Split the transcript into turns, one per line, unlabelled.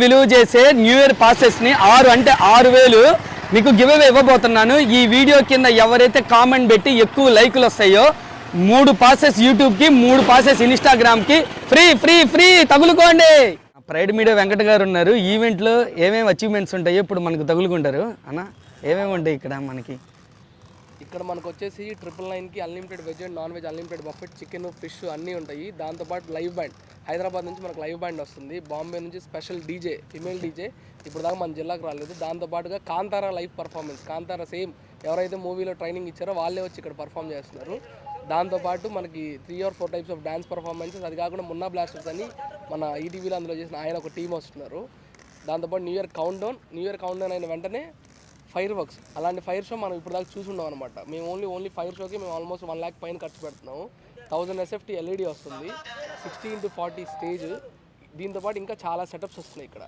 విలువ చేసే new year పాసెస్ని 6,000 మీకు గివ్ అవే ఇవ్వబోతున్నాను. ఈ వీడియో కింద ఎవరైతే కామెంట్ పెట్టి ఎక్కువ లైకులు వస్తాయో 3 పాసెస్ యూట్యూబ్కి, 3 పాసెస్ ఇన్స్టాగ్రామ్కి ఫ్రీ ఫ్రీ ఫ్రీ తగులుకోండి. ప్రైడ్ మీడియా వెంకట గారు ఉన్నారు. ఈవెంట్లో ఏమేమి అచీవ్మెంట్స్ ఉంటాయో ఇప్పుడు మనకు తగులుకుంటారు అన్న. ఏమేమి ఉంటాయి ఇక్కడ మనకి?
ఇక్కడ మనకు వచ్చేసి 999కి unlimited veg and non veg unlimited buffet, chicken, fish అన్నీ ఉంటాయి. దాంతోపాటు లైవ్ బ్యాండ్, హైదరాబాద్ నుంచి మనకు లైవ్ బ్యాండ్ వస్తుంది. బాంబే నుంచి స్పెషల్ డీజే, ఫిమేల్ డీజే ఇప్పుడు దాకా మన జిల్లాకు రాలేదు. దాంతోపాటుగా Kantara live performance, Kantara same ఎవరైతే మూవీలో ట్రైనింగ్ ఇచ్చారో వాళ్ళే వచ్చి ఇక్కడ పర్ఫామ్ చేస్తున్నారు. దాంతోపాటు మనకి 3 or 4 types of dance performances, అది కాకుండా మున్నా బ్లాస్టర్స్ అని మన ఈటీవీలో అందులో చేసిన ఆయన ఒక టీం వస్తున్నారు. దాంతోపాటు న్యూ ఇయర్ కౌంట్ డౌన్ అయిన వెంటనే ఫైర్ వర్క్స్, అలాంటి ఫైర్ షో మనం ఇప్పుడు దాకా చూసున్నాం అనమాట. మేము ఓన్లీ ఫైర్ షోకి మేము ఆల్మోస్ట్ 1 lakh పైన ఖర్చు పెడుతున్నాము. 1000 SFT LED వస్తుంది, 60x40 స్టేజ్. దీంతోపాటు ఇంకా చాలా సెటప్స్ వస్తున్నాయి ఇక్కడ.